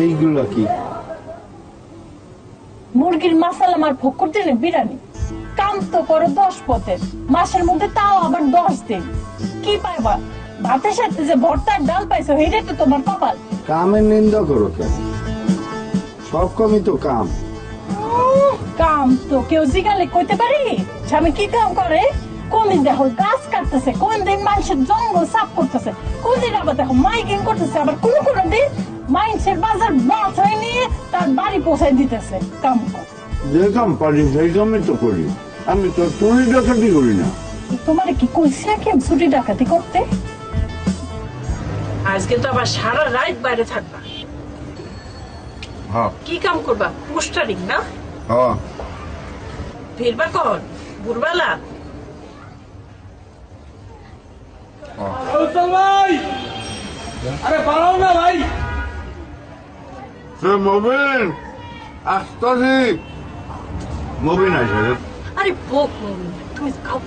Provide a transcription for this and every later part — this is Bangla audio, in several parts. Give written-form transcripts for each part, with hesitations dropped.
এইগুলা কি? মুরগির মাসালা মার ফক্কর দিলে বিরিয়ানি। কাম তো করো 10 পথের, মাসের মধ্যে তাও আবার 10 দিন। কি পাইবা? ভাতের সাথে যে ভর্তার ডাল পাইছো এটাই তো তোমার কপাল। কামের নিন্দা করো কেন? সব কামই তো কাম। কাম তো কেউ জিগালে কইতে পারি স্বামী কি কাম করে? কোন দিন দেখো গাছ কাটতেছে, কোন দিন মানুষের জঙ্গল সাফ করতেছে, কোন দিন আবার দেখো মাইকিং করতেছে, আবার কোন কোন দিন মানুষের বাজার বাছাই নিয়ে তার বাড়ি পৌঁছাই দিতেছে। কাম করে যে কাম পারি সেই কামই তো করি। আমি তো চুরি ডাকাতি করি না। তোমার কি কইছে কি ছুটি ডাকাতি করতে? আজকে তো আবার সারা রাত বাইরে থাকবা। হ্যাঁ কি কাম করবা? পোস্টারিং না? হ্যাঁ। ফিরবা কখন? ভোরবেলা? ভাই আরে পালাও না ভাই। মবিন আসতেছি। মবিন আসে। আরে ভোগ তুমি খাও।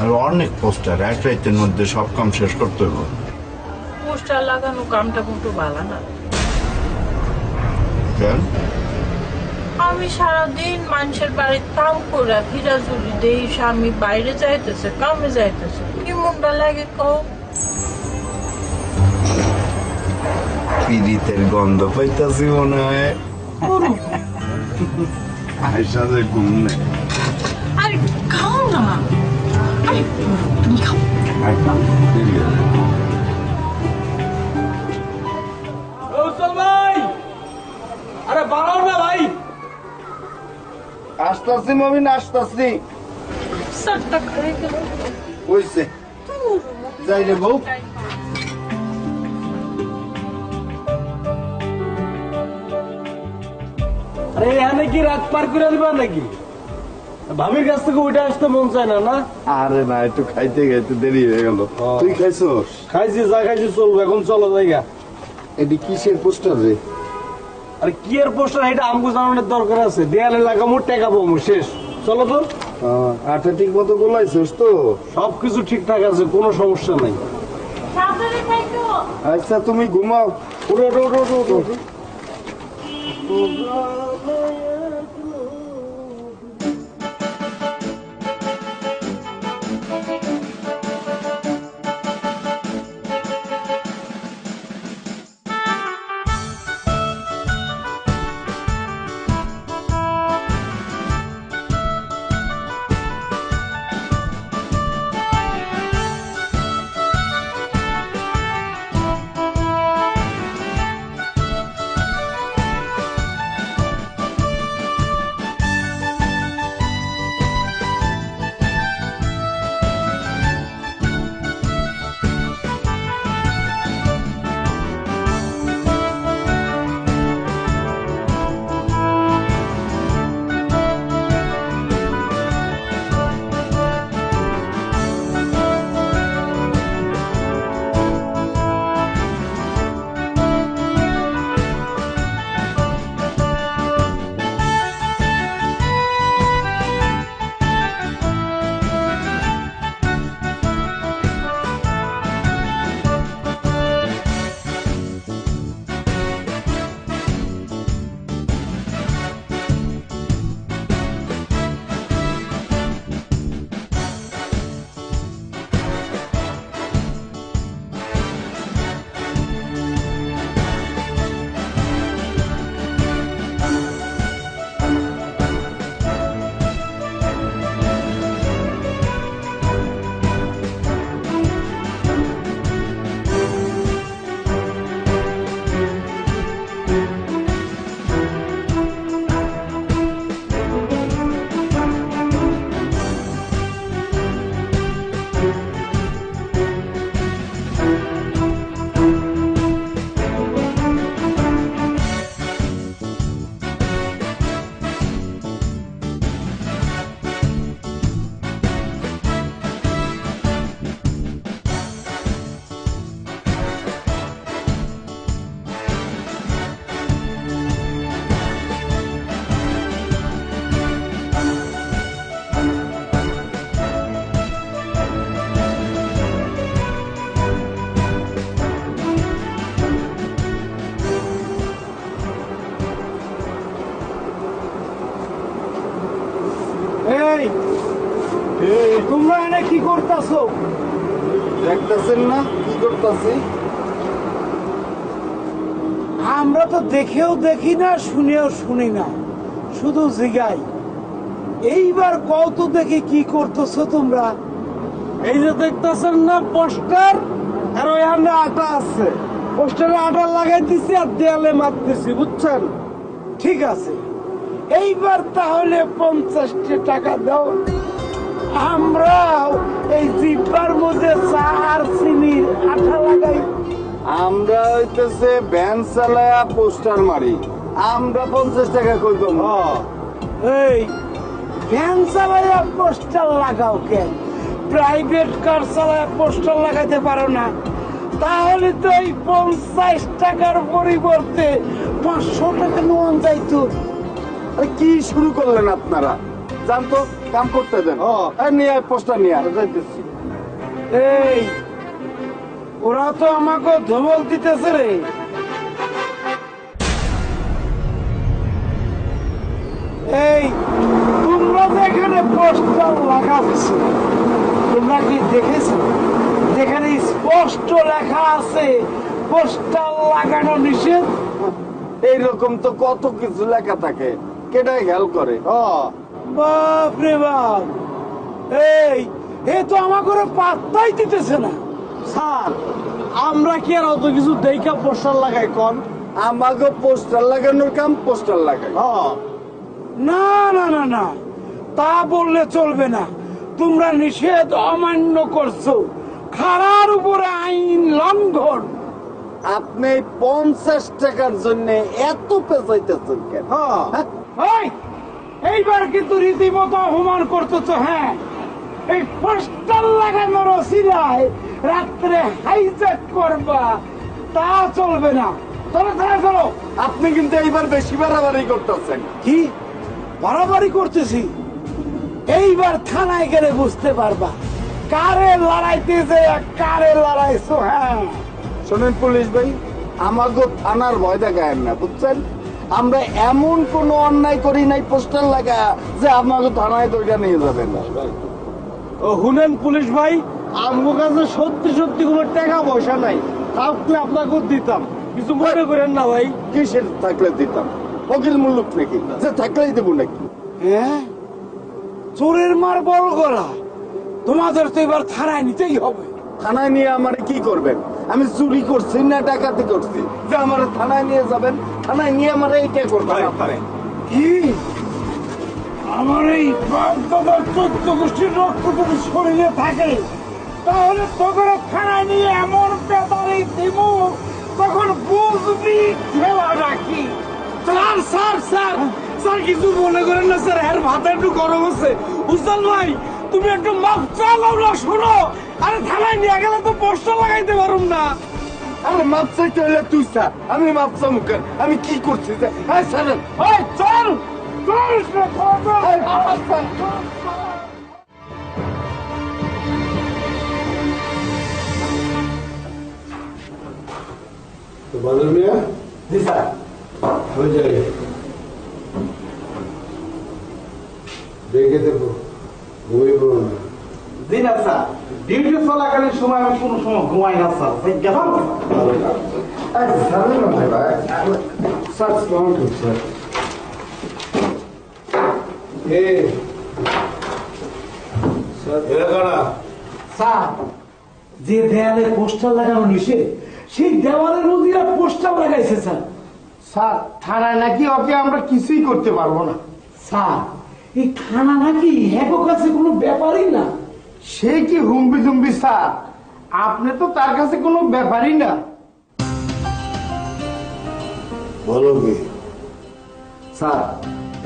আর অনেক পোস্টার, এক রাতের মধ্যে সব কাম শেষ করতে হবে। পোস্টার লাগানো কামটা কিন্তু ভালো না। কেন? আমি সারাদিন মানুষের বাড়ির কাম করে ফিরা জুড়ি দেই, স্বামী বাইরে যাইতেছে, কামে যাইতেছে, কি মনটা লাগে কও? পিরিতের গন্ধ পাইতাছি মনে হয়। আয়সা যে ঘুম নেই। আরে খাও না। আরে তুমি খাও। ভাই আরে পালাও না ভাই। আসতেছি মবিন আসতেছি। সাতটা খাই গেল। হইছে যাই রে বউ। আরে এখানে কি রাত পার করে দিবা নাকি? ভাবির কাছ থেকে ওইটা আসতে মন চায় না না? আরে না, একটু খাইতে খাইতে দেরি হয়ে গেল। তুই খাইছস? খাইছি, যা খাইছি চলবো, এখন চলো জায়গা। এটি কিসের পোস্টার রে? আরে কি এর পোস্টার, এটা আমগো জানানোর দরকার আছে। দেয়ালে লাগামো, টেকা পাবো, শেষ। চলো তো। আটা ঠিক মতো গোলাইছস তো? সবকিছু ঠিকঠাক আছে, কোনো সমস্যা নাই। সাবধানে থাকো। আচ্ছা তুমি ঘুমাও। উঠো উঠো উঠো উঠো উঠো। এই তোমরা এনে কি করতেছো? দেখতেছেন না কি করতেছি? আমরা তো দেখেও দেখি না, শুনেও শুনি না, শুধু জিগাই। এইবার কত দেখি কি করতেছো তোমরা? এই যে দেখতেছেন না পোস্টার, আর ওই আন্ডা আটা আছে, পোস্টারে আটা লাগাই দিছি আর দেয়ালে মারতেছি, বুঝছেন? ঠিক আছে, এইবার তাহলে 50 টাকা দাও। আমরা এই জিব্বার মধ্যে চা আর চিনির আঠা লাগাই। আমরা হইতেছে ভ্যান চালায়া পোস্টার মারি, আমরা 50 টাকা কই পাবো? এই ভ্যান চালাইয়া পোস্টার লাগাও কেন? প্রাইভেট কার চালাইয়া পোস্টার লাগাইতে পারো না? তাহলে তো এই 50 টাকার পরিবর্তে 500 টাকা নেওয়া যাইতো। আরে কি শুরু করলেন আপনারা? জানতো কাম করতে দেন। নিয়ে পোস্টার নিয়ে যাইতেছি। এই ওরা তো আমাকে ধমক দিতেছে রে। এই তোমরা তো এখানে পোস্টার লাগাচ্ছ, তোমরা কি দেখেছো যেখানে স্পষ্ট লেখা আছে পোস্টার লাগানো নিষেধ? এইরকম তো কত কিছু লেখা থাকে, কেটাই খেয়াল করে? বাপ রে বাপ, এই এ তো আমাকে পাত্তাই দিতেছে না। স্যার আমরা কি আর অত কিছু দেখা পোস্টার লাগাই? কোন আমাকে পোস্টার লাগানোর কাম পোস্টার লাগাই। না না না না, তা বললে চলবে না। তোমরা নিষেধ অমান্য করছো, খারার উপরে আইন লঙ্ঘন। আপনি 50 টাকার জন্য এত পেঁচাইতেছেন কেন? এই, এইবার কিন্তু রীতিমতো অপমান করতেছো। হ্যাঁ, এই পোস্টার লাগানোর অসিলায় রাত্রে হাইজ্যাক করবা, তা চলবে না। চলো চলো চলো। আপনি কিন্তু এইবার বেশি বাড়াবাড়ি করতেছেন। কি বাড়াবাড়ি করতেছি? এইবার থানায় গেলে বুঝতে পারবা কারে লড়াইতেছে আর কারে লড়াইছো। হ্যাঁ শোনেন পুলিশ ভাই, আমাকে থানার ভয় দেখায় না, বুঝছেন? আমরা এমন কোন অন্যায় করি নাই পোস্টার লাগা যে আমাকে থানায় দইটা নিয়ে যাবেন না। শুনেন পুলিশ ভাই, আমার কাছে সত্যি সত্যি কোনো টাকা পয়সা নাই, থাকলে আপনাকে দিতাম, কিছু মনে করেন না ভাই। কিসের থাকলে দিতাম? ফকির মুল্লুক নাকি যে থাকলেই দেবো নাকি? হ্যাঁ, চোরের মার বড় গলা, তোমাদের তো এবার থানায় নিতেই হবে। থানায় নিয়ে আমার কি করবেন? আমি চুরি করছি না ডাকাতি করছি যে আমার থানায় নিয়ে যাবেন? থানায় নিয়ে আমার এইটা করবেন আপনারে? কি আমার এই বাপ-দাদার 14 গোষ্ঠীর রক্ত যদি শরীরে থাকে, তাহলে তোকে থানায় নিয়ে এমন পেতারি দিব তখন বুঝবি খেলা রাখি। স্যার স্যার স্যার স্যার, কিছু মনে করেন না স্যার, এর ভাত একটু গরম আছে। উজ্জ্বল ভাই, তুমি একটু মাপ চালাও না, শোনো। আরে থানায় নিয়ে গেলে তো পোস্টার লাগাইতে পারুম না। আরে মাপ চাইতে হলে তুই স্যার, আমি মাপ চামু কেন? আমি কি করছি? হ্যাঁ স্যার, ওই চল চল বাদল মিয়া জি স্যার। হয়ে যায় দেখে দেবো, ঘুমিয়ে পড়ো না। জি না স্যার, ডিউটি চলাকালীন সময় আমি কোনো সময় ঘুমাই না স্যার। কেমন স্যার, যে দেয়ালে পোস্টার লাগানো নিষেধ, সেই দেওয়ালের মধ্যে পোস্টার লাগাইছে স্যার। স্যার থানায় নাকি ওকে আমরা কিছুই করতে পারবো না। স্যার, এই থানা নাকি হ্যাকো কাছে কোনো ব্যাপারই না। সে কি হুম্বি দুম্বি স্যার, আপনি তো তার কাছে কোনো ব্যাপারই না। বলো কি স্যার?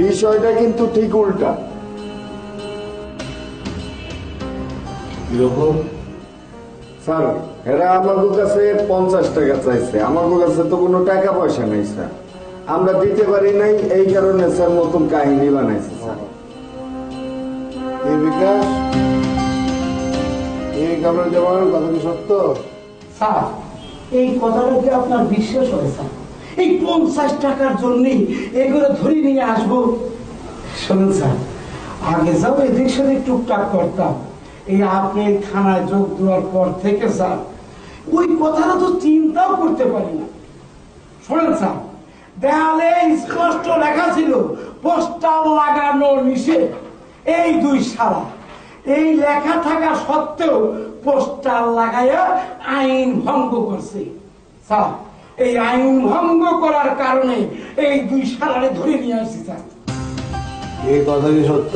বিষয়টা কিন্তু ঠিক উল্টা। কিরকম? স্যার, এরা আমাদের কাছে 50 টাকা চাইছে, আমাদের কাছে তো কোনো টাকা পয়সা নেই স্যার, আমরা দিতে পারি নাই, এই কারণে স্যার নতুন কাহিনী বানাইছে স্যার। এই বিকাশ, এই কামড় যাওয়ার কথা কি সত্য? স্যার, এই কথাটা কি আপনার বিশ্বাস হয় স্যার? এই 50 টাকার জন্যই এগুলো ধরে নিয়ে আসবো? শুনুন স্যার, আগে যাও এদিক সেদিক টুকটাক করতাম, এই আপনি এই থানায় যোগ দেওয়ার পর থেকে স্যার ওই কথাটা তো চিন্তাও করতে পারি না। শোনেন স্যার, দেয়ালে স্পষ্ট লেখা ছিল পোস্টার লাগানো নিষেধ। এই দুই শালা এই লেখা থাকা সত্ত্বেও পোস্টার লাগাইয়া আইন ভঙ্গ করছে। স্যার, এই আইন ভঙ্গ করার কারণে এই দুই শালারে ধরে নিয়ে আসছি স্যার। এই কথা কি সত্য?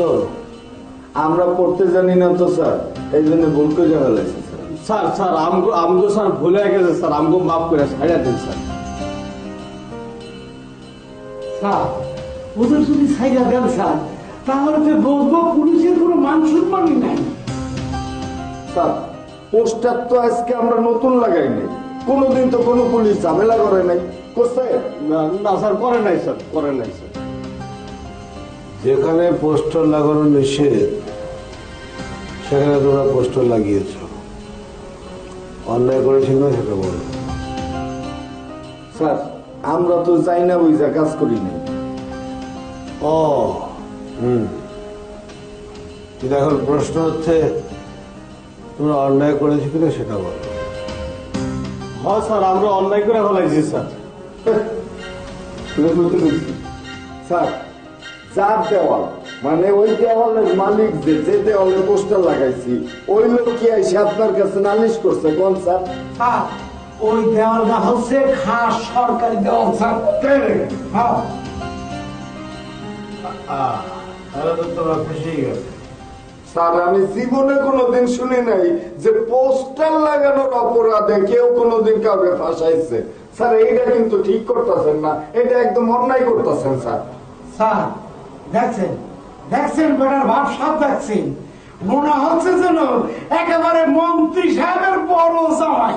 আমরা পড়তে জানি না তো স্যার, এই জন্য ভুল করে ফেলেছি স্যার। স্যার স্যার আমগো স্যার ভুলে গেছে স্যার, আমগো মাফ করে ছাড়িয়ে দেন স্যার। স্যার, ওদের যদি সাইডা দেন স্যার, তাহলে তো বলবো পুলিশের কোনো মান সম্মানই নাই। স্যার, পোস্টার তো আজকে আমরা নতুন লাগাই নাই, কোনোদিন তো কোনো পুলিশ ঝামেলা করে নাই, করছে? না স্যার, করে নাই স্যার, করে নাই স্যার। যেখানে পোস্টার লাগানো নিষেধ সেখানে তোমরা পোস্টার লাগিয়েছ, অন্যায় করেছিল না সেটা বলো। স্যার, আমরা তো যাই না বুঝা কাজ করি নাই। ও কিন্তু এখন প্রশ্ন হচ্ছে তোমরা অন্যায় করেছো কিনা সেটা বলো। হ্যাঁ স্যার, আমরা অন্যায় করে ফেলাইছি স্যার। স্যার, যার দেওয়াল মানে ওই দেওয়ালের মালিক যে দেওয়ালে পোস্টার লাগাইছি ওই লোক কি এসে আপনার কাছে নালিশ করছে কোন স্যার? স্যার, ওই দেওয়ালটা হচ্ছে খাস সরকারি দেওয়াল স্যার। হ্যাঁ তাহলে তো তোমরা খুশি গেছে। স্যার, আমি জীবনে কোনোদিন শুনি নাই যে পোস্টার লাগানোর অপরাধে কেউ কোনোদিন কাউকে ফাঁসাইছে। স্যার, এইটা কিন্তু ঠিক করতেছেন না, এটা একদম অন্যায় করতেছেন স্যার। স্যার, দেখছেন দেখছেন বেটার ভাব সব দেখছেন, মনে হচ্ছে যেন একেবারে মন্ত্রী সাহেবের বড় জামাই।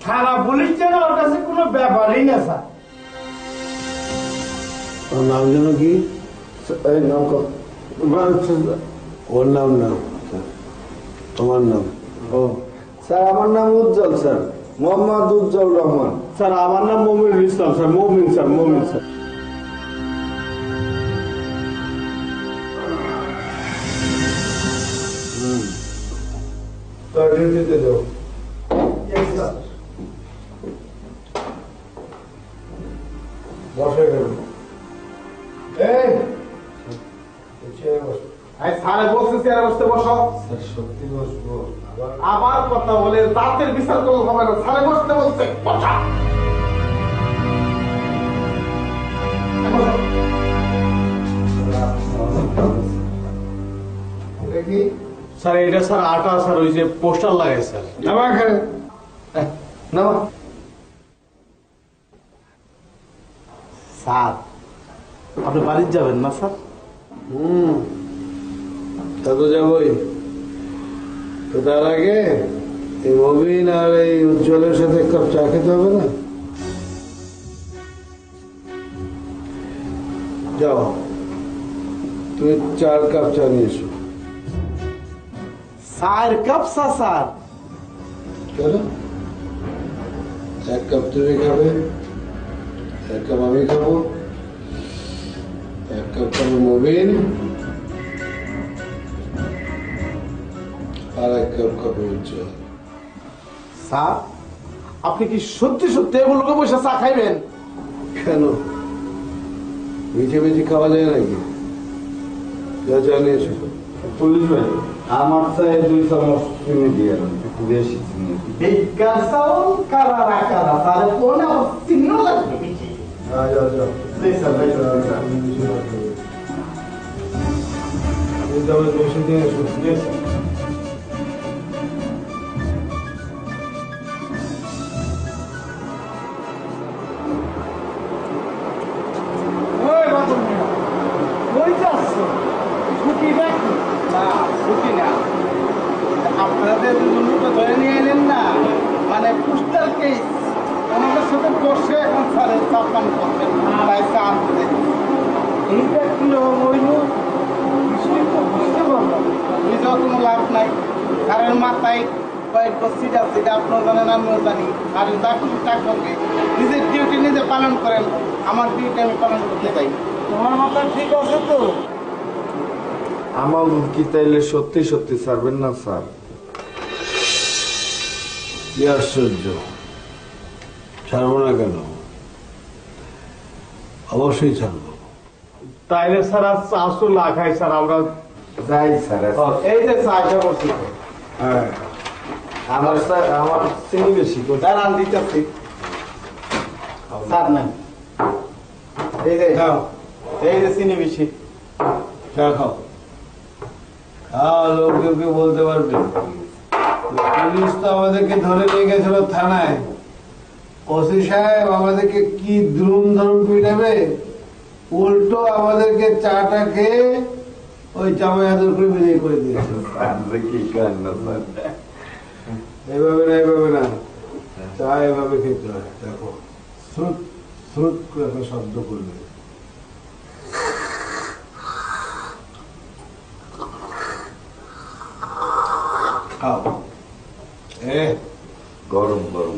থানা পুলিশ যেন ওর কাছে কোনো ব্যাপারই না স্যার। ওর নাম যেন কি? এই নাম কর। ওর নাম না, তোমার নাম? ও স্যার, আমার নাম উজ্জ্বল স্যার, মোহাম্মদ উজ্জ্বল রহমান। স্যার, আমার নাম মমিনুল ইসলাম স্যার, মমিন স্যার, মমিন স্যার। ডিউটিতে যাও। বসে গেল। এই চেয়ারে বসো। স্যার বলছে চেয়ারে বসতে বসো। স্যার, সত্যি বসবো? আবার কথা বলে দাঁতের বিচার করবো হবে না, স্যার বসতে বলছে বসা। দেখি স্যার, এটা স্যার আটা স্যার, ওই যে পোস্টার লাগাই স্যার। নামা এখানে। নামা। স্যার, আপনি বাড়ি যাবেন না স্যার? তা তো যাবই। তো তার আগে এই মবিন আর এই উজ্জ্বলের সাথে এক কাপ চা খেতে হবে না? যাও, তুমি 4 কাপ চা নিয়ে এসো। 4 কাপ চা স্যার? কেন? 1 কাপ তুমি খাবে, 1 কাপ আমি খাবো, 1 কাপ খাবো মবিন, আর 1 কাপ খাবো উজ্জ্বল। স্যার, আপনি কি সত্যি সত্যি এগুলোকে বসে চা খাইবেন? কেন, মিঠে মিঠে খাওয়া যায় নাকি? যা চা নিয়ে এসো। পুলিশ ভাই, আমার চাই 2 চামচ চিনি দিয়ে দেন, একটু বেশি চিনি। বিজ্ঞান চাউল কারা কারা, তাহলে কোন চিহ্ন লাগবে বেশি। যাও যাও যাও। জি স্যার, জি স্যার, জি স্যার। তুমি তবে বসে দিয়ে এসো। জি স্যার। ওই বাদল মিয়া, কই যাচ্ছ? ছুটি নাকি? না, ছুটি না। আপনাদের দুজনকে ধরে নিয়ে এলেন না, মানে পোস্টাল কেস। ওনাদের সাথে বসে এখন স্যারের চাপ পান করতেন, তাই চা আনতে। এইটা কি হইল? কিছুই তো বুঝতে পারলাম না। বুঝেও কোনো লাভ নাই। কারণ মাথায় কয়েক সিট আছে, এটা আপনার জানেন, আমিও জানি। আর যা খুশি তা করবে, নিজের ডিউটি নিজে পালন করেন, আমার ডিউটি আমি পালন করতে চাই। তোমার মাথা ঠিক আছে তো? আমার কি তাইলে সত্যি সত্যি ছাড়বেন না স্যার? কি আশ্চর্য, ছাড়বো না কেন, অবশ্যই ছাড়বো। তাইলে স্যার আজ চা তো না খাই স্যার, আমরা যাই স্যার। এই যে চা খা করছি। হ্যাঁ, আমার স্যার আমার চিনি বেশি করে। দাঁড়ান দিতেছি স্যার নেন, এই যে খাও, এই যে চিনি বেশি। চা খাও। লোককে বলতে পারবে, পুলিশ তো আমাদেরকে ধরে নিয়ে গেছিল থানায়। ওসি সাহেব আমাদেরকে কি দ্রুম ধরুম পিটাবে, উল্টো আমাদেরকে চাটা খেয়ে ওই জামাই আদর করে বিদায় করে দিয়েছিল। কি করেন না স্যার? এইভাবে না, এইভাবে না, চা এভাবে খেতে হয়। দেখো, শ্রুত শ্রুত করে একটা শব্দ করবে। খাও। গরম গরম।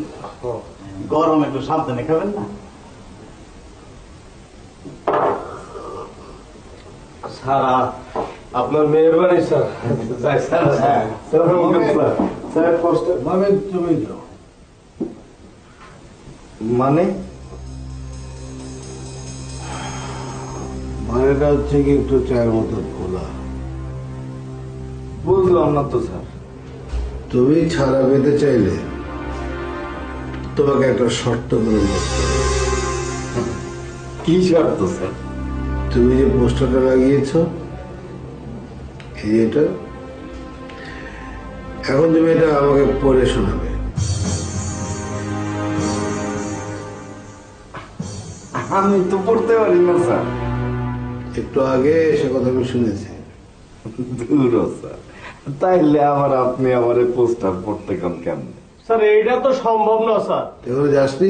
গরম একটু সাবধানে খাবেন না। সারা আপনার মেহরবানি স্যার। যাই স্যার। হ্যাঁ, স্যার কষ্ট। মানে তুমি যাও। মানে মানেটা হচ্ছে কি একটু চায়ের মতো খোলা। বুঝলাম না তো স্যার। তুমি ছাড়া পেতে চাইলে তোমাকে একটা শর্ত পূরণ করতে হবে। কি শর্ত স্যার? তুমি যে পোস্টারটা লাগিয়েছ, এটা এখন তুমি এটা আমাকে পড়ে শোনাবে। আমি তো পড়তে পারি না স্যার। একটু আগে সে কথা আমি শুনেছি। দূর স্যার, তাইলে আবার আপনি আমার পোস্টার পড়তে কোন কেমন? স্যার এইটা তো সম্ভব না স্যার। এগুলো যাসনি,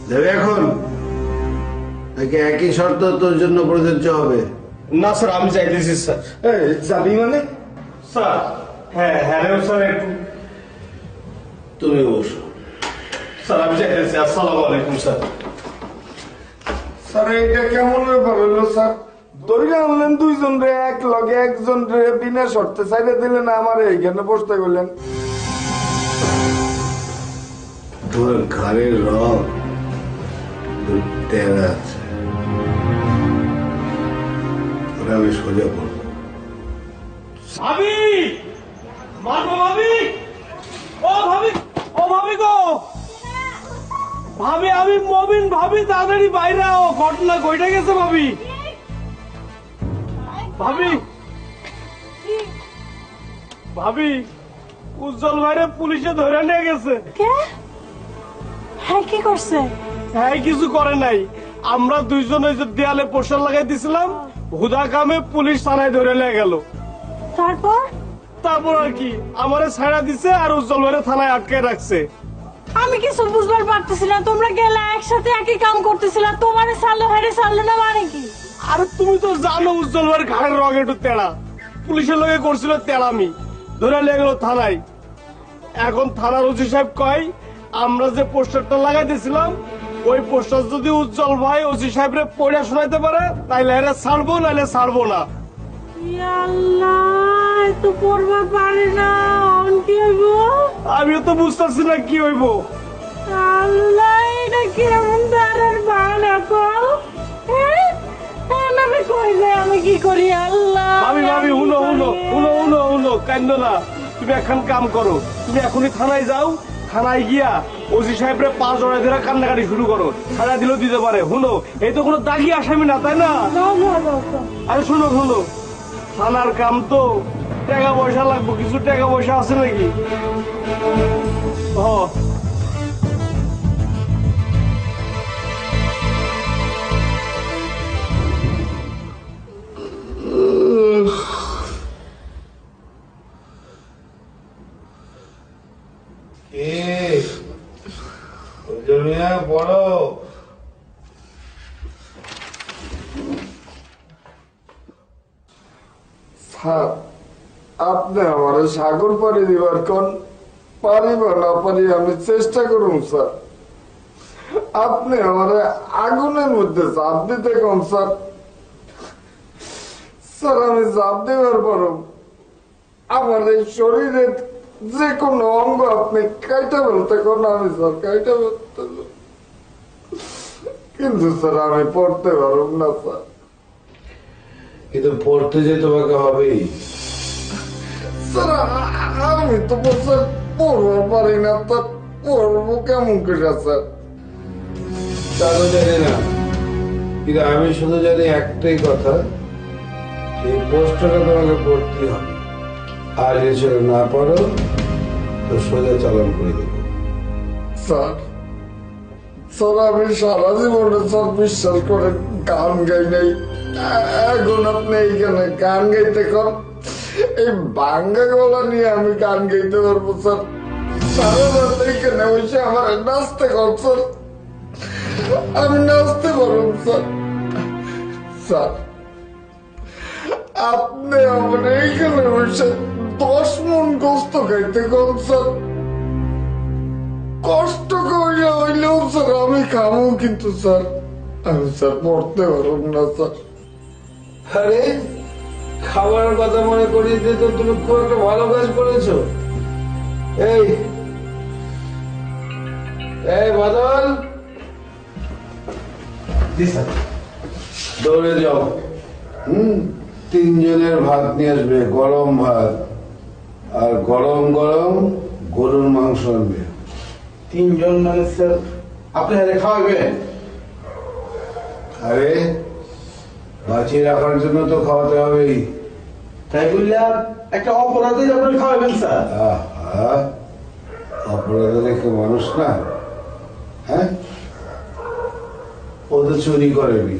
যাবে এখন নাকি একই শর্ত তোর জন্য প্রযোজ্য হবে? না স্যার, আমি চাইতেছি স্যার। যাবি মানে? স্যার হ্যাঁ হ্যাঁ স্যার, একটু তুমি বসো। স্যার আমি চাইতেছি। আসসালামু আলাইকুম স্যার। স্যার এইটা কেমন ব্যাপার হলো স্যার? দড়িয়ে আনলেন দুইজন রে এক লগে, একজন রে বিনা শর্তে চাইলে দিলেন, আমার এইখানে বসতে গেলেন। তোমার ঘরের রং তেরা আছে, ওটা আমি সোজা করবো। ভাবি, মারবো ভাবি। ও ভাবি, ও ভাবি গো, ভাবি আমি মবিন। ভাবি তাড়াতাড়ি বাইরে আও, ঘটনা ঘটে গেছে ভাবি। ভাবি, ভাবি উজ্জ্বল ভাইরে পুলিশে ধরে নিয়ে গেছে। কে? হ্যাঁ, কি করছে? হ্যাঁ কিছু করে নাই, আমরা দুইজন ওই যে দেয়ালে পোস্টার লাগাই দিছিলাম, হুদা কামে পুলিশ থানায় ধরে নিয়ে গেল। তারপর? তারপর আর কি, আমারে ছাড়া দিছে আর উজ্জ্বল ভাইরে থানায় আটকে রাখছে। আমি কিছু বুঝবার পারতেছি না। তোমরা গেলে একসাথে একই কাম করতেছিল, তোমার সারলো হেরে সারলো না মানে কি? আর তুমি তো জানো উজ্জ্বল ভাইয়ের ঘাড়ের রং একটু তেড়া, পুলিশের লগে করছিল তেড়ামি, ধরে নিয়ে গেল থানায়। এখন থানার ওসি সাহেব কয় আমরা যে পোস্টারটা লাগাই দিয়েছিলাম ওই পোস্টার যদি উজ্জ্বল ভাই ওসি সাহেবরে পড়ে শোনাইতে পারে তাইলে এরা ছাড়বো, নাইলে ছাড়বো না। আল্লাহ, তো পড়বার পারে না, কি হইব? আমিও তো বুঝতেছি না কি হইব। আল্লাহ, এটা কেমন দাঁড়ার বানা কল? আমি কই যাই, আমি কি করি? আল্লাহ ভাবি ভাবি হুনো হুনো হুনো হুনো হুনো, কান্দো না। তুমি এখন কাম করো, তুমি এখনই থানায় যাও, থানায় গিয়া ওসি সাহেবরে 5 জড়াই ধরে কান্নাকাটি শুরু করো, ছাড়া দিলেও দিতে পারে। হুনো, এই তো কোনো দাগি আসামি না, তাই না? আরে শুনো শুনো, থানার কাম তো, টাকা পয়সা লাগবো, কিছু টাকা পয়সা আছে নাকি? ও বড় স্যার, আপনি আমার সাগর পাড়ি দিবার কোন পারিব না পারি আমি চেষ্টা করুন স্যার। আপনি আমার আগুনের মধ্যে চাপ দিতে কোন স্যার? স্যার আমি চাপ দেওয়ার পরও আমার এই শরীরের যে কোনো অঙ্গ আপনি কাইটা বলতে কোন আমি স্যার কাইটা বলতে, কিন্তু স্যার আমি পড়তে পারব না স্যার। কিন্তু পড়তে যে তোমাকে হবেই। স্যার আমি তো স্যার পড়বার পারি না, তা পড়বো কেমন করে স্যার? তা তো জানি না, কিন্তু আমি শুধু জানি একটাই কথা, সেই পোস্টটা তোমাকে পড়তে হবে। আর যদি না পারো তো সোজা চালান করে দেবো। স্যার স্যার আমি সারা জীবনে স্যার বিশ্বাস করে গান গাই নাই, এখন আপনি এইখানে গান গাইতে কর, এই বাঙ্গা গলা নিয়ে আমি গান গাইতে পারবো স্যার? সারা রাত এইখানে বসে আমার নাচতে কর স্যার, আমি নাচতে পারব স্যার? স্যার আপনি আমার এইখানে বসে 10 মন গোস্ত খাইতে কর স্যার, কষ্ট করে হইলেও স্যার আমি খাবো, কিন্তু স্যার আমি স্যার পড়তে পারব না স্যার। আরে খাবার কথা মনে করিয়ে দিয়ে তো তুমি খুব একটা ভালো কাজ করেছো। এই এই বাদল, দৌড়ে যাও, 3 জনের ভাত নিয়ে আসবে, গরম ভাত, আর গরম গরম গরুর মাংস আনবে। 3 জন মানে স্যার আপনি হাতে খাওয়াবেন? আরে বাঁচিয়ে রাখার জন্য তো খাওয়াতে হবেই। তাই বললাম একটা অপরাধী আপনি খাওয়াবেন স্যার? আহা, অপরাধ দেখে মানুষ না? হ্যাঁ, ও তো চুরি করেনি,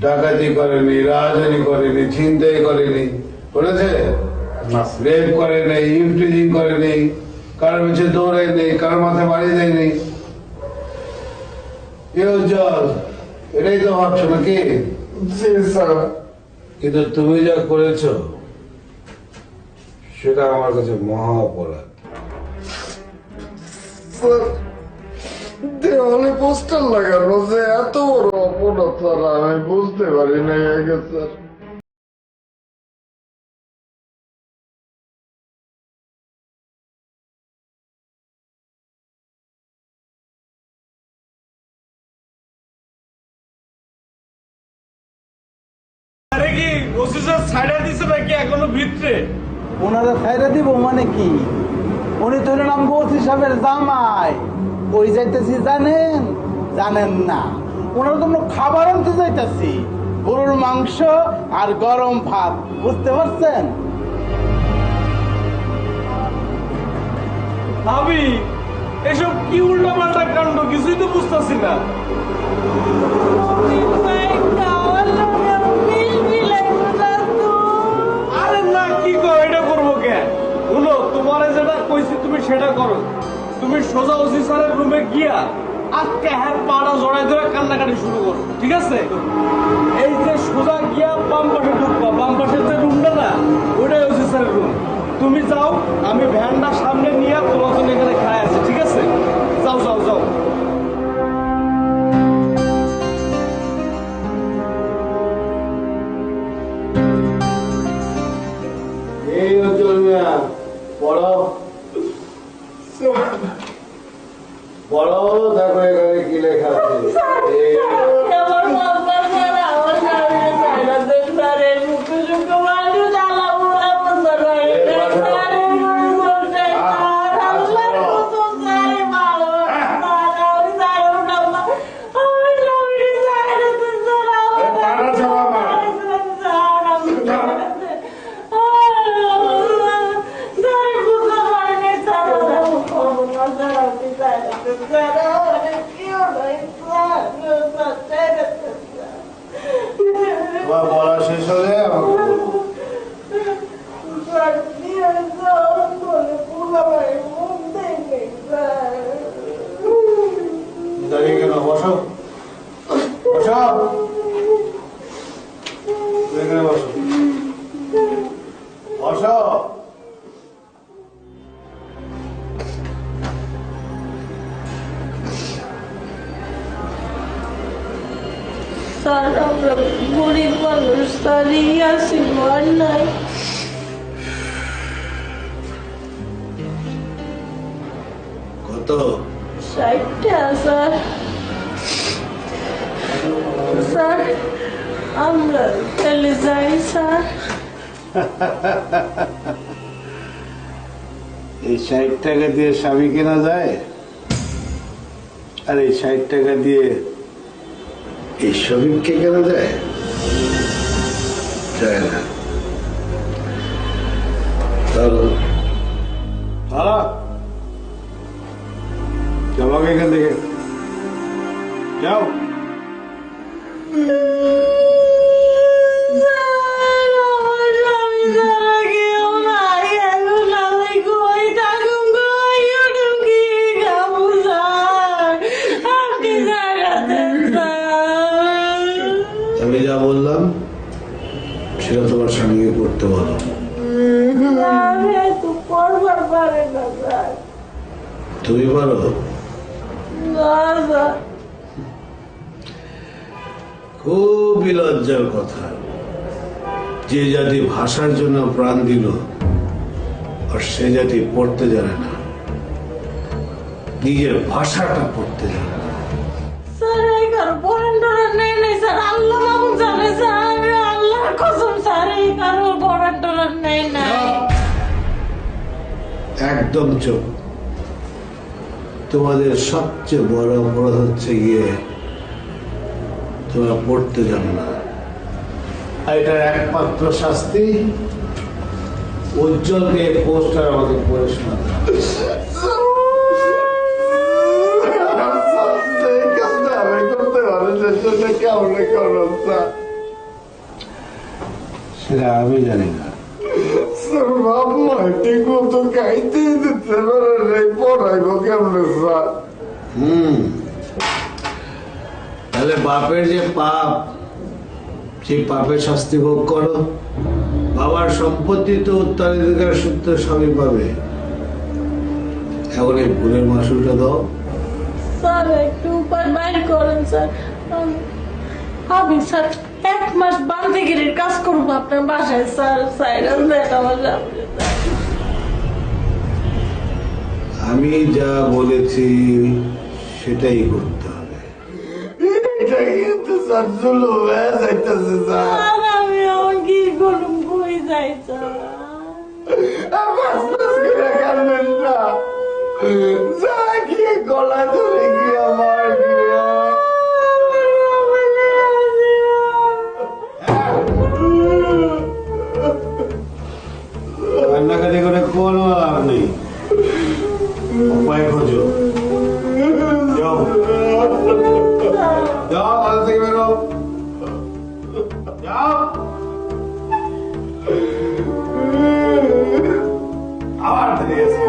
ডাকাতি করেনি, রাজধানী করেনি, ছিনতাই করেনি, করেছে? রেপ করে নেই, ইভটিজিং করে নেই, কারোর পিছিয়ে দৌড়াই নেই, কারোর মাথায় বাড়ি দেয়নি। জল এটাই তো ভাবছো নাকি? জি স্যার। কিন্তু তুমি যা করেছো সেটা আমার কাছে মহা অপরাধ। স্যার দেওয়ালে পোস্টার লাগানো যে এত বড় অপরাধ স্যার আমি বুঝতে পারি নাই আগে স্যার। আরে কি ওসি স্যার ছাইড়া দিছে নাকি এখনো ভিতরে? ওনারা ছাইরা দিব মানে কি? উনি তো হলেন আমগো ওসি সাহেবের জামাই। ওই যাইতেছি জানেন? জানেন না। ওনার জন্য খাবার আনতে যাইতেছি, গরুর মাংস আর গরম ভাত, বুঝতে পারছেন? ভাবি এসব কি উল্টা পাল্টা কাণ্ড, কিছুই তো বুঝতেছি না। আরে না, কি কর, এটা করবো কেন? হলো তোমার যেটা কইছি তুমি সেটা করো। তুমি সোজা ওসি স্যারের রুমে গিয়া আজকে হ্যাঁ পাড়া জড়াই ধরে কান্নাকাটি শুরু করো, ঠিক আছে? এই যে সোজা গিয়া বাম পাশে ঢুকবা, বাম পাশের যে রুমটা না ওটাই ওসি স্যারের রুম। তুমি যাও, আমি ভ্যানটা সামনে নিয়ে তোমার জন্য এখানে খায় আছে, ঠিক আছে? যাও যাও যাও। এই অঞ্চল মিয়া পড়ো পড়ো, দেখো এখানে কি লেখা আছে। তোমার পড়া শেষ হলে আমাকে বলবো। দাঁড়িয়ে কেন? বসো বসো, এখানে বসো বসো। স্যার আমরা গরিব মানুষ স্যার আসি আর নাই। কত? 60 টাকা স্যার। স্যার আমরা চলে যাই স্যার। এই 60 টাকা দিয়ে স্বামী কেনা যায়? আর এই 60 টাকা দিয়ে এই শরীরকে কেনা যায়? যায় না। চলো চলো এখান থেকে যাও। আমি যা বললাম সেটা তোমার স্বামীকে করতে বলো। তুমি পারো? খুবই লজ্জার কথা, যে জাতি ভাষার জন্য প্রাণ দিল আর সে জাতি পড়তে জানে না, নিজের ভাষাটা পড়তে জানে না। একদম চুপ। তোমাদের সবচেয়ে বড় অপরাধ হচ্ছে গিয়ে তোমরা পড়তে জানো না। এটার একমাত্র শাস্তি উজ্জ্বলকে পোস্টার আমাদের পড়ে শোনাতে হবে। সেটা আমি জানি না। ঠিক মতো খাইতে দিতে পারে পড়াইব কেমনে স্যার? তাহলে বাপের যে পাপ, সেই পাপের শাস্তি ভোগ করো। বাবার সম্পত্তি তো উত্তরাধিকার সূত্রে সবই পাবে। এখন এই ভুলের মাসুলটা দাও। স্যার একটু উপায় বাইর করেন স্যার। আমি স্যার 1 মাস বান্দিগিরির কাজ করবো আপনার বাসায় স্যার। আমি যা বলেছি সেটাই করতে হবে। এটা কিন্তু স্যার জুলুম হয়ে যাইতেছে স্যার। আমি এখন কি করুন, কই যাই স্যার? কান্দেন না, যা গিয়ে গলা ধরে গিয়ে আমার কান্নাকাটি করে কোনো লাভ নেই। উপায় খোঁজো। যাও যাও, বাড়ি থেকে বেরো। যাও। আবার ফিরে এসো।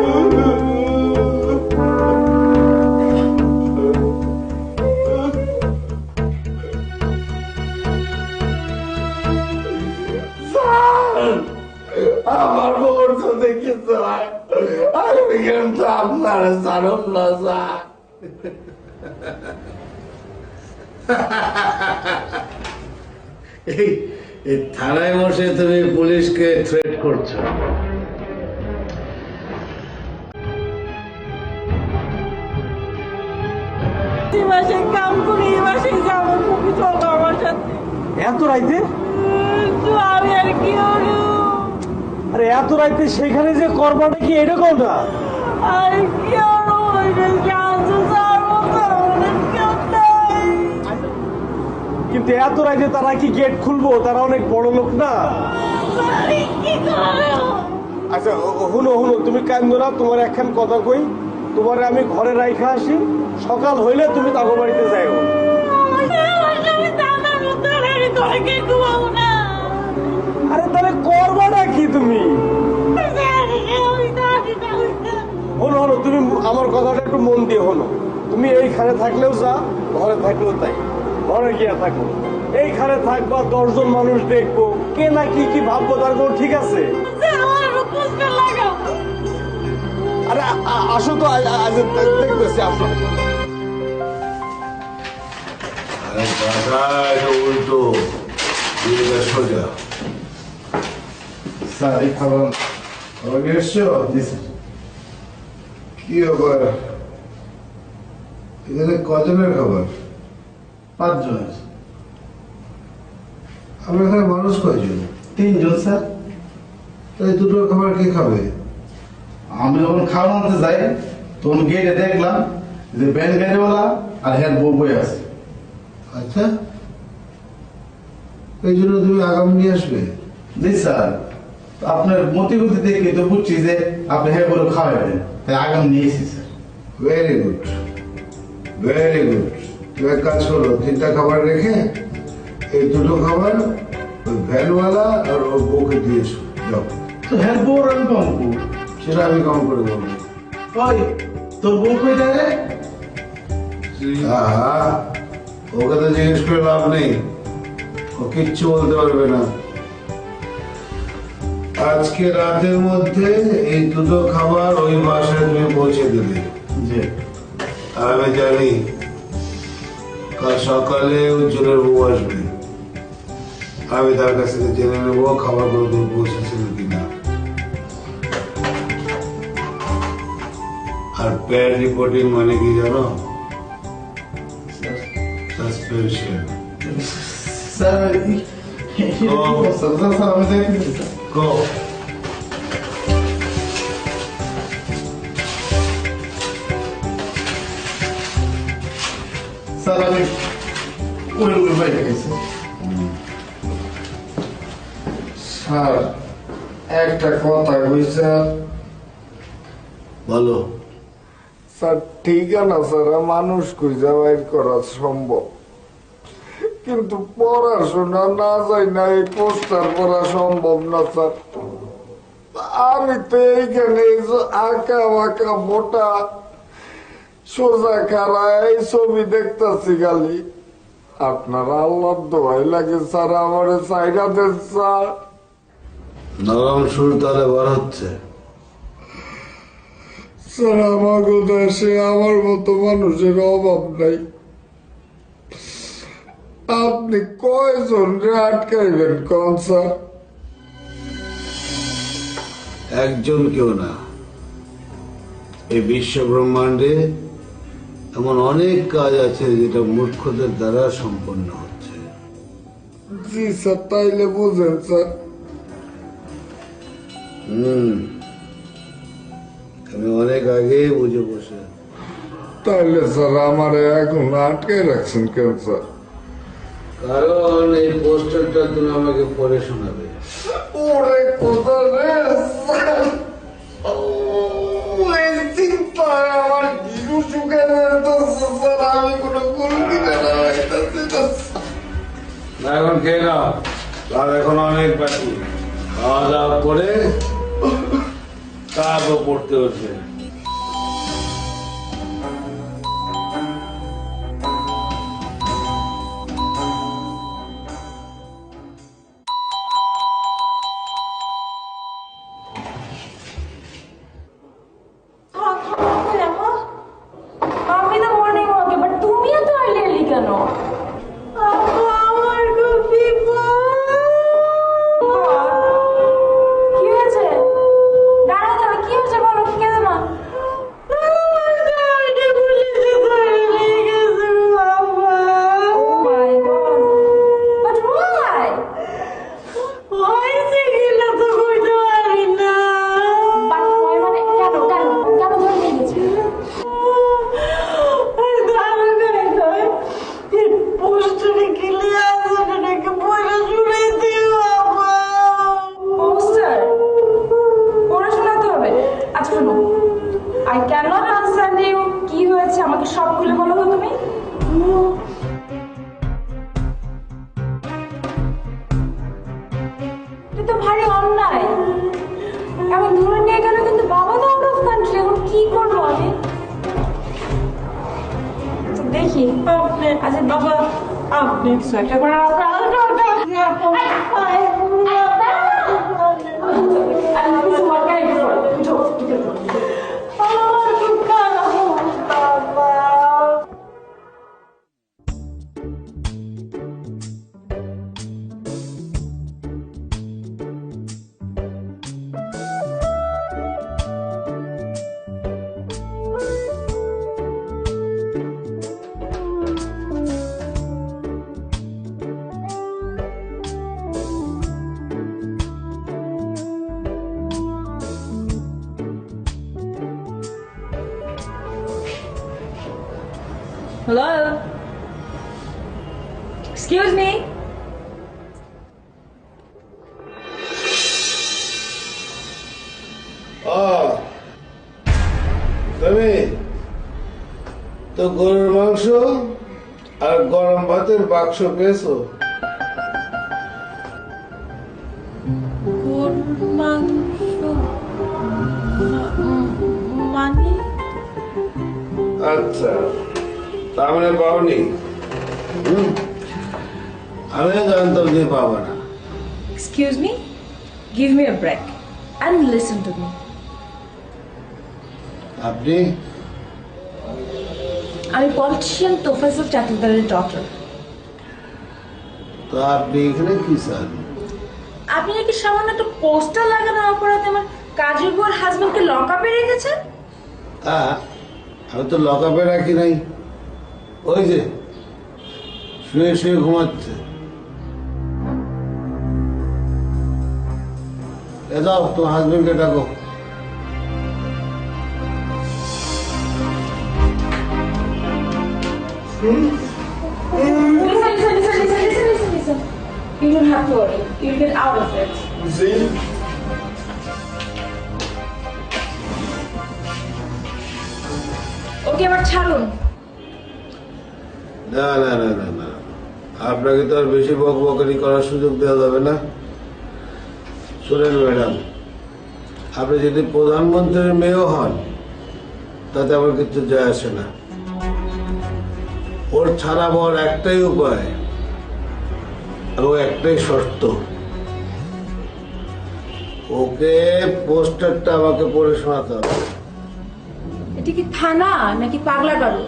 আমার বোর তো দেখি স্যার, আমি কিন্তু আপনারা জানুন না স্যার। এই থানায় বসে তুমি পুলিশকে থ্রেট করছো। কাম করি মাসে যাবো, খুবই চলবো আমার সাথে। এত রাইতে? আমি আর কি করবো? আরে এত রাইতে সেখানে যে করবাটা কি এরকম না? আর কি করবো? কিন্তু এত রাইতে তারা কি গেট খুলবো? তারা অনেক বড় লোক না। আচ্ছা হুনো হুনো, তুমি কান্দো না। তোমার একখান কথা কই, তোমার আমি ঘরে রাইখা আসি, সকাল হইলে তুমি তাগো বাড়িতে যাইও। আরে তাহলে করবাটা কি তুমি? হলো হলো, তুমি আমার কথাটা একটু মন দিয়ে হলো। তুমি এইখানে থাকলেও যা, ঘরে থাকলেও তাই। ঘরে গিয়া থাকো, এইখানে থাকবা, 10 জন মানুষ দেখবো, কে না কি কি ভাববো তার কোনো ঠিক আছে? আরে আসো তো, দেখতেছি আমরা। উল্টো সোজা। স্যার এই খাবার নিয়ে এসছো? কি ব্যাপার, এখানে কজনের খাবার? 5 জনের। আমরা এখানে মানুষ কয়জন? 3 জন স্যার। তাই দুটো খাবার কে খাবে? আমি যখন খাওয়া আনতে যাই তখন গেটে দেখলাম যে ব্যান গাড়িওয়ালা আর হ্যাঁ বউ বয়ে আছে। আচ্ছা, এই জন্য তুমি আগাম নিয়ে আসবে? জি স্যার, আপনার মতিগতি দেখে তো বুঝছি যে আপনি হ্যাঁ বলে খাওয়াবেন, তাই আগাম নিয়ে এসেছি sir. Very good, very good. তুমি এক কাজ করো, 3টা খাবার রেখে এই দুটো খাবার ওই ভ্যানওয়ালা আর ওর বউকে দিয়ে এসো। যাও। তো হ্যাঁ বউর আমি কম করবো। সেটা আমি কম করে বলবো। ওই তোর বউ কই যায়? আহা, ওকে তো জিজ্ঞেস করে লাভ নেই, ও কিচ্ছু বলতে পারবে না। আজকে রাতের মধ্যে এই দুটো খাবার ওই বাসায় তুমি পৌঁছে দেবে। জি। আর আমি জানি কাল সকালে উজ্জ্বলের বউ আসবে, আমি তার কাছ থেকে জেনে নেবো খাবারগুলো তুমি পৌঁছেছিল কিনা। আর প্যাড রিপোর্টিং মানে কি জানো? সাসপেনশন। স্যার স্যার আমি দেখি। গো। স্যার আমি ওই বাইরে গেছি। স্যার একটা কথা কইছে। বলো। স্যার ঠিকানা ছাড়া মানুষ খুঁজে বাইর করা সম্ভব, কিন্তু পড়াশোনা না যাই না এই পোস্টার পড়া সম্ভব না স্যার। আমি তো এইখানে এই যে আঁকা বাঁকা মোটা সোজা খারা এই ছবি দেখতেছি খালি। আপনার আল্লাহর দোয়াই লাগে স্যার, আমার চাইরা দেন স্যার। নরম সুর তাহলে বার হচ্ছে। স্যার আমাকে দেশে আমার মতো মানুষের অভাব নাই। আপনি কয়জন রে আটকাইবেন কোন স্যার? একজন কেউ না, এই বিশ্ব ব্রহ্মাণ্ডে এমন অনেক কাজ আছে যেটা মূর্খদের দ্বারা সম্পন্ন হচ্ছে। জি স্যার, তাইলে বুঝেন স্যার। আমি অনেক আগে বুঝে বসে। তাইলে স্যার আমার এখন আটকাই রাখছেন কেন স্যার? কারণ এই পোস্টারটা তুমি আমাকে পড়ে শোনাবে। ওরে কোথা রে স্যার, ওই চিন্তায় আমার গিরু শুকানো যেতেছে স্যার। আমি কোনো গুরু দিতে না হইতাছি না। এখন খেয়ে নাও, আর এখন অনেক বাকি। খাওয়া দাওয়া করে তারপর পড়তে হচ্ছে। আমি তো মর্নিং ওয়াকে, বাট তুমি এত আর্লি এলি কেন? আমার খুব কি হয়েছে? দাঁড়াও দাঁড়াও, কি হয়েছে বলো, কেঁদো না। Oh my God. But why? But why মানে কেন কেন কেন ধরে নিয়ে গেছে? পোস্টার পড়ে শোনাতে হবে? আচ্ছা শোনো, I can not answer you. কি হয়েছে আমাকে সব খুলে বলো তো তুমি। এটা তো ভারী অন্যায়, এমন ধরে নিয়ে গেল, কিন্তু বাবা তো আউট অফ কান্ট্রি। এখন কি করবো আমি? আচ্ছা, দেখি আচ্ছা বাবা আপনি কিছু একটা করে Hello? Excuse me? তুমি তো গরুর মাংস আর গরম ভাতের বাক্স পেয়েছো? মাংস মানে আচ্ছা, তার মানে পাওনি? আমি জানতাম যে পাবো না। Excuse me? Give me a break and listen to me. আপনি আমি পলিটিশিয়ান তোফাজ্জল চাটুকারের ডটার। তো আপনি এখানে কি চান? আপনি নাকি সামান্য একটা পোস্টার লাগানোর অপরাধে আমার কাজের বউর হাজবেন্ডকে লকআপে রেখেছেন? হ্যাঁ, আমি তো লকআপে রাখি নাই, ওই যে শুয়ে শুয়ে ঘুমাচ্ছে। এ যাও, তোমার হাজবেন্ডকে ডাকো। Listen. You don't have to worry. You'll get out of it. ওকে এবার ছাড়ুন। না না না না না, আপনাকে তো আর বেশি বকবকানি করার সুযোগ দেওয়া যাবে না। শুনেন ম্যাডাম, আপনি যদি প্রধানমন্ত্রীর মেয়েও হন তাতে আমার কিছু যায় আসে না। ওর ছাড়া পাওয়ার একটাই উপায় আর একটাই শর্ত, ওকে পোস্টারটা আমাকে পড়ে শোনাতে হবে। এটা কি থানা নাকি পাগলা গারো?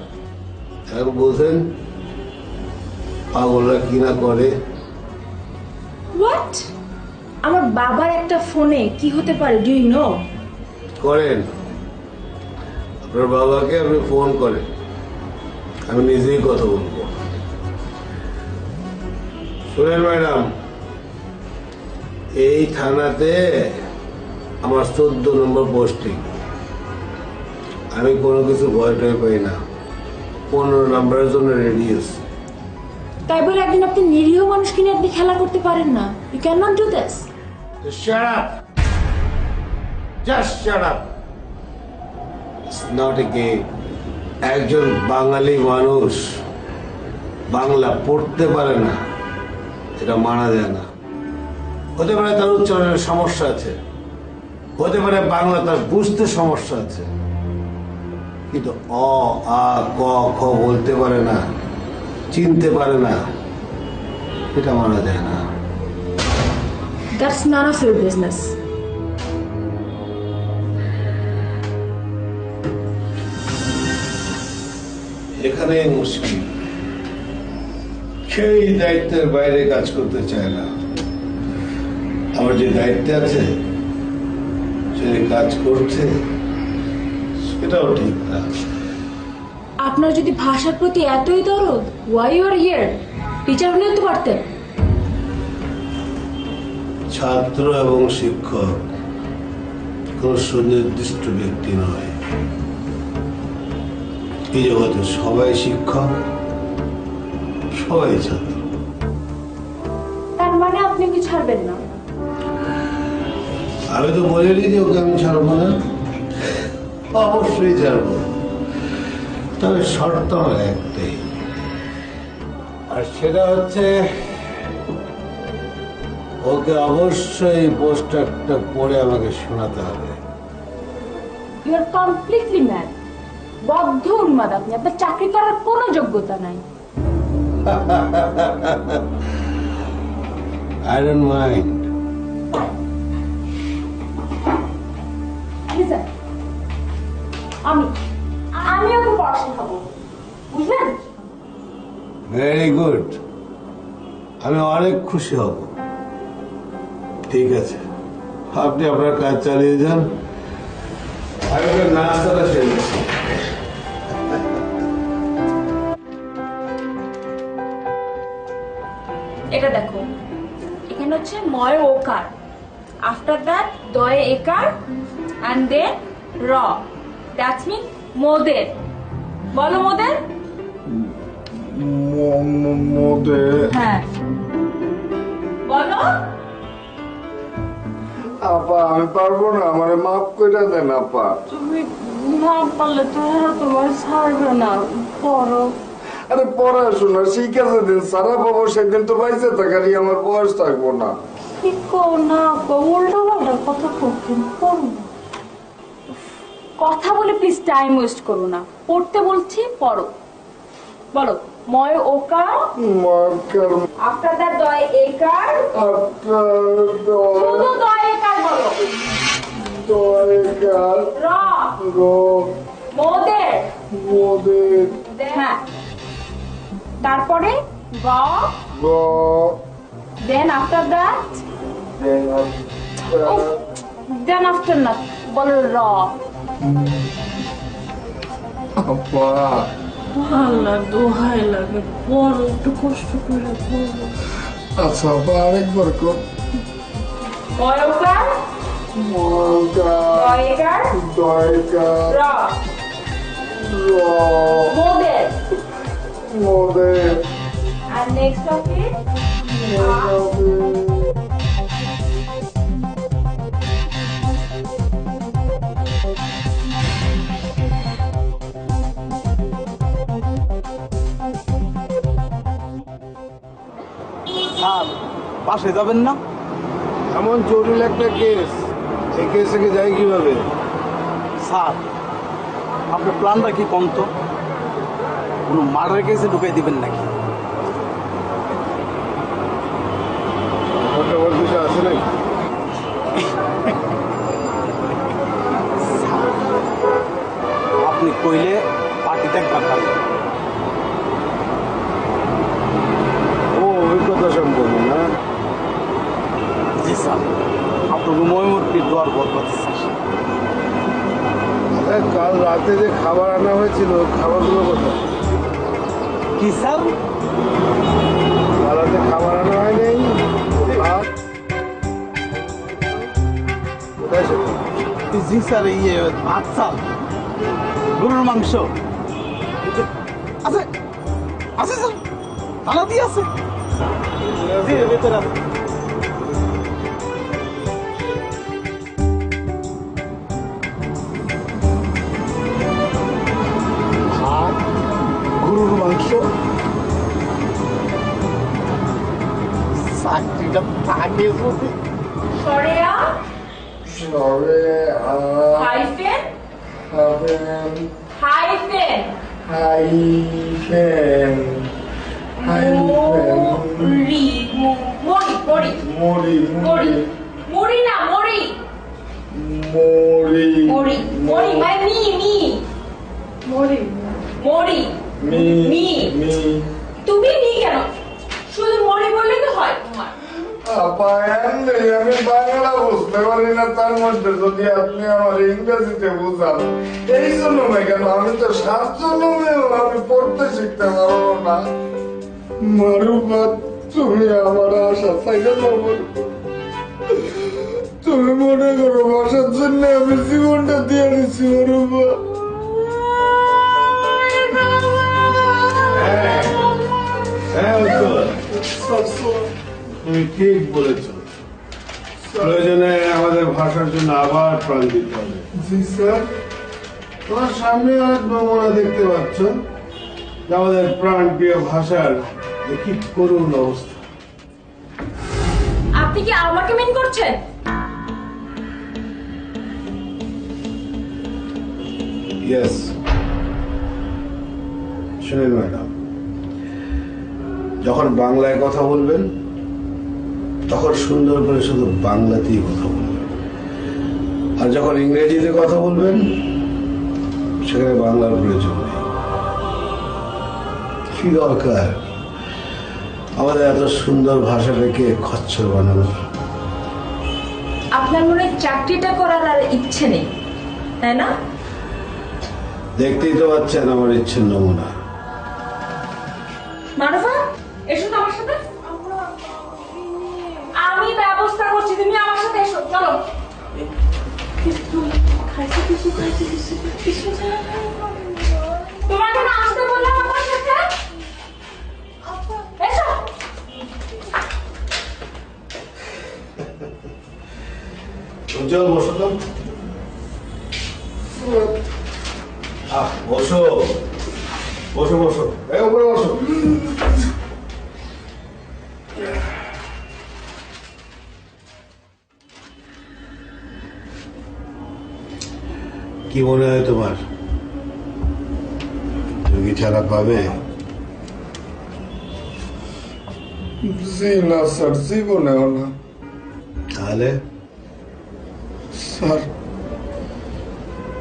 এখন বলছেন পাগলরা কি না করে। হোয়াট? আমার বাবার একটা ফোনে কি হতে পারে, ডু ইউ নো? করেন, আপনার বাবাকে আপনি ফোন করেন, আমি নিজেই কথা বলবো। শুনেন ম্যাডাম, এই থানাতে আমার 14 নম্বর পোস্টিং। আমি কোনো কিছু ভয় টয় পাই না, 15 নম্বরের জন্য রেডি আছি। তাই বলে একদিন আপনি নিরীহ মানুষকে নিয়ে আপনি খেলা করতে পারেন না। You can not do this. Shut up! Just shut up! It's not a game. একজন বাঙালি মানুষ বাংলা পড়তে পারে না, এটা মানা যায় না। হতে পারে তার উচ্চারণের সমস্যা আছে, হতে পারে বাংলা তার বুঝতে সমস্যা আছে, কিন্তু অ আ ক খ বলতে পারে না, চিনতে পারে না, এটা মানা যায় না। That's none of your business. এখানে মুশকিল, সেই দায়িত্বের বাইরে কাজ করতে চায় না। আমার যে দায়িত্বে আছে সে কাজ করছে, সেটাও ঠিক না। আপনার যদি ভাষার প্রতি এতই দরদ, why you are here? Teacher হলেও তো পারতেন। ছাত্র এবং শিক্ষক কোন সুনির্দিষ্ট ব্যক্তি নয়। এই জগতে সবাই শিক্ষক, সবাই ছাত্র। তার মানে আপনি কি ছাড়বেন না? আমি তো বলিনি যে ওকে আমি ছাড়বো না, অবশ্যই ছাড়বো, তবে শর্ত আমার একটাই, আর সেটা হচ্ছে ওকে অবশ্যই পোস্টারটা পড়ে আমাকে শোনাতে হবে। You are completely mad. বদ্ধ উন্মাদ আপনি। আপনার চাকরি করার কোনো যোগ্যতা নাই। I don't mind. লিসেন, আমি ওকে পড়াশোনা খাবো, বুঝলেন? ভেরি গুড, আমি অনেক খুশি হব। ঠিক আছে, আপনি আপনার কাজ চালিয়ে যান, আমি নাস্তাটা সেরে এটা দেখো, এখানে হচ্ছে ময় ওকার, আফটার দ্যাট দয়ে একার, অ্যান্ড দেন র, দ্যাটস মিন মোদের। বলো মোদের। মোদে হ্যাঁ বলো। আপা আমি পারবো না, আমার মাফ করে দেন আপা। তুমি না পারলে তো এরা তোমার ছাড়বে না, পড়ো। আরে পড়াশোনা শিখেছে দিন সারা পাবো, সেদিন তো বাইসে থাকারই আমার বয়স থাকবো না। কি কো না কো উল্টো পাল্টা কথা কখন পড়ো। কথা বলে প্লিজ টাইম ওয়েস্ট করো না, পড়তে বলছি পড়ো। বলো ময় ওকার, মার্কার আফটার দ্যাট দয় একার, শুধু দয় একার বলো। দয়কার র মোদের, মোদের হ্যাঁ তারপরে গ, গ then after that, then after না বলো র। আপা আল্লাহ দোহাই লাগে, পড়ো, একটু কষ্ট করে পড়ো। আচ্ছা আপা আরেকবার কর। ময় ওকার, দয় একার, দয়কার র মোদের, মোদের and next of it sir পাশে যাবেন না? এমন জরুরি একটা কেস, এই কেস থেকে যাই কিভাবে? স্যার আপনার প্ল্যানটা কি কোন তো? কোনো মার্ডার কেসে ঢুকাই দিবেন নাকি? কথা বলতে কিছু আছে নাকি? আপনি কইলে পার্টি দেখবার পারি। ও অভিজ্ঞতা সম্পন্ন না? জি স্যার, আপনার ময়ূরটি ডোয়ার বল করতেছে। কাল রাতে যে খাবার আনা হয়েছিল, খাবারগুলো কোথায়? কি স্যার? কাল রাতে খাবার আনা হয় নাই, ভাত কোথায় সেটা? জি স্যার, ইয়ে ভাত চাল, গরুর মাংস আছে, আছে স্যার, থানা দিয়ে আছে। জি ভেতরে আছে। ভাত, গরুর মাংস, চাকরিটা থাকে যদি। সরেয়া সবে হাইফেন হাফেন হাইফেন হাইফেন হাইফেন মুড়ি মুড়ি মুড়ি মুড়ি মুড়ি মুড়ি না মুড়ি মুড়ি মুড়ি মুড়ি মানে মি মি মরি মুড়ি মি মি মি তুমি মি কেন? শুধু মুড়ি বললে তো হয় তোমার। আপা এমনি আমি বাংলা বুঝতে পারি না, তার মধ্যে যদি আপনি আমার ইংরেজিতে বুঝান, এই জন্য না কেন আমি তো শাস্ত্রমেও আমি পড়তে শিখতে পারবো না। মারুবা তুমি আমার আশা চাইলে না বলো, তুমি মনে করো বাসার জন্য আমি জীবনটা দিয়ে দিচ্ছি মারুবা। হ্যাঁ তুমি ঠিক বলেছ, প্রয়োজনে আমাদের ভাষার জন্য আবার প্রাণ দিতে হবে। জি স্যার। তোমার সামনে অনেক নমুনা দেখতে পাচ্ছ যে আমাদের প্রাণ প্রিয় ভাষার কি করুণ অবস্থা। আপনি কি আমাকে মিন করছেন? ইয়েস, শুনুন ম্যাডাম, যখন বাংলায় কথা বলবেন তখন সুন্দর করে শুধু বাংলাতেই কথা বলবেন, আর যখন ইংরেজিতে কথা বলবেন সেখানে বাংলার প্রয়োজন নেই। কি দরকার আমাদের এত সুন্দর ভাষাটাকে খচ্চর বানানোর? আপনার মনে হয় চাকরিটা করার আর ইচ্ছে নেই, তাই না? দেখতেই তো পাচ্ছেন আমার ইচ্ছের নমুনা। মারুফা, এসো তো আমার সাথে। আমি ব্যবস্থা করছি, তুমি আমার সাথে এসো, চলো। তোমাকে না আসতে বললাম আমার সাথে। উজ্জ্বল বসো তো। বসো বসো বসো, এই উপরে বসো। কি মনে হয় তোমার, তুমি কি ছাড়া পাবে? জি না স্যার, জীবনেও না। তাহলে স্যার,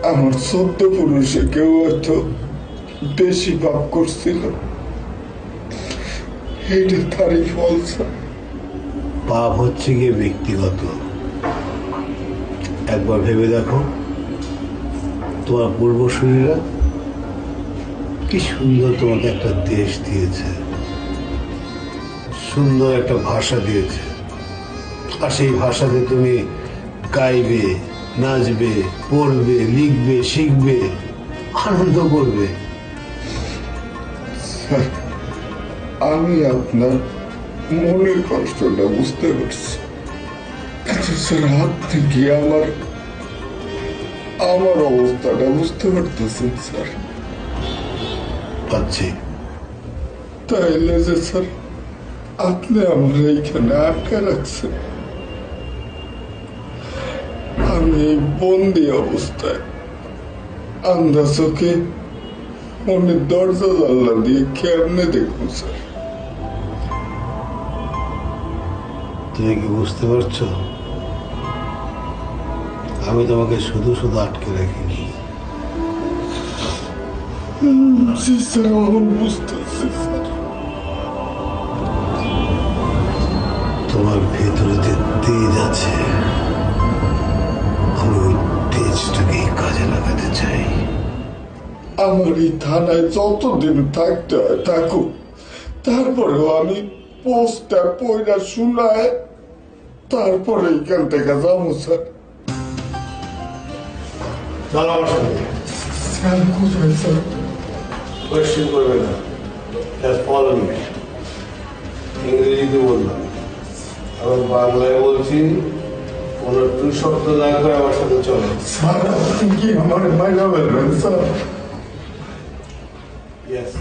আমার 14 পুরুষে কেউ হয়তো বেশি পাপ করছিল, এইটা তারই ফল স্যার। পাপ হচ্ছে গিয়ে ব্যক্তিগত। একবার ভেবে দেখো, তোমার পূর্বসূরীরা কি সুন্দর তোমাকে একটা দেশ দিয়েছে, সুন্দর একটা ভাষা দিয়েছে, আর সেই ভাষাতে তুমি গাইবে, নাচবে, পড়বে, লিখবে, শিখবে, আনন্দ করবে। স্যার, আমি আপনার মনের কষ্টটা বুঝতে পারছি, কিন্তু স্যার আপনি কি আমার অবস্থাটা বুঝতে পারতেছেন স্যার? পাচ্ছি। তাইলে যে স্যার আপনি আমার এইখানে আটকে রাখছেন, আমি এই বন্দি অবস্থায় আন্ধা চোখে মনের দরজা জানলা দিয়ে কেমনে দেখুন স্যার? তুমি কি বুঝতে পারছো? আমি তোমাকে শুধু শুধু আটকে রাখিনি। জি স্যার, এখন বুঝতেছি স্যার। তোমার ভেতরে যে তেজ আছে, আমি ওই তেজটাকে কাজে লাগাতে চাই। আমার এই থানায় যতদিন থাকতে হয় থাকুক, তারপরেও আমি পোস্টটা পয়লা শোনায় তারপরে এখান থেকে যাবো স্যার। চলো আমার সাথে। স্যার কোথায় স্যার? কোয়েশ্চেন করবে না, জাস্ট ফলো মি। ইংরেজিতে বললাম, আমি বাংলায় বলছি, কোনো টু শব্দ না করে আমার সাথে চলো। স্যার আপনি কি আমার মাইনা বলবেন স্যার? ইয়েস।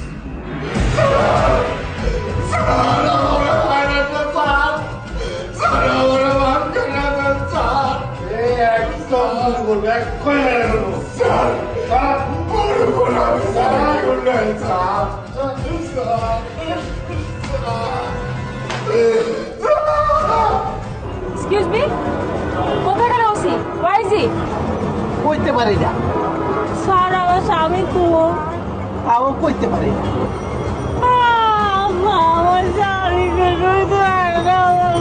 এক্সকিউজ মি, কোথায় গেল ওসি? Where is he? কইতে পারি না, স্যার আমার স্বামী কোন? তাও কইতে পারি না। আমার স্বামীকে কইতে পারে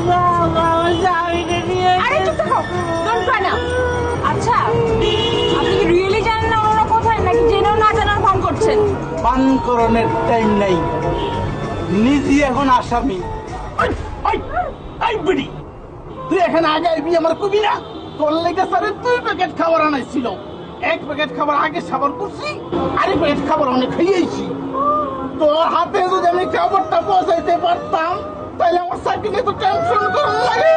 না, আমার স্বামীকে নিয়ে আরে চুপ থাকো, ডোন্ট ক্রাই নাও। আচ্ছা, আপনি কি রিয়েলি জানেন না ওরা কোথায়, নাকি জেনেও না জানার ভান করছেন? পানকরণের টাইম নাই, নিজে এখন আসামি। তুই এখানে আগে আইবি আমার কবি না? তোর লেগে স্যারে 2 প্যাকেট খাবার আনাইছিল। 1 প্যাকেট খাবার আগে সাবার করছি, আরেক প্যাকেট খাবার অনেক খাইয়েছি। তোর হাতে যদি আমি খাবারটা পৌঁছাইতে পারতাম, তাহলে আমার সাইকেলে তো টেনশন করার লাগে।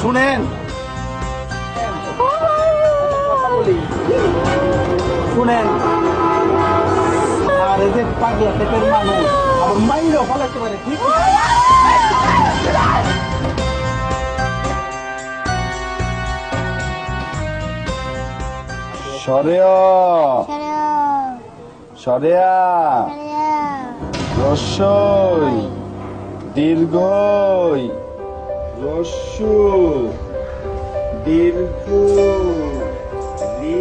শুনেন, শুনেন, আর এই যে পাগলা টাইপের মানুষ আমার মাইরও ফলাইতে পারে, ঠিক সরেয়া সরেয়া রস্যই দীর্ঘই রস্যু দীর্ঘ রি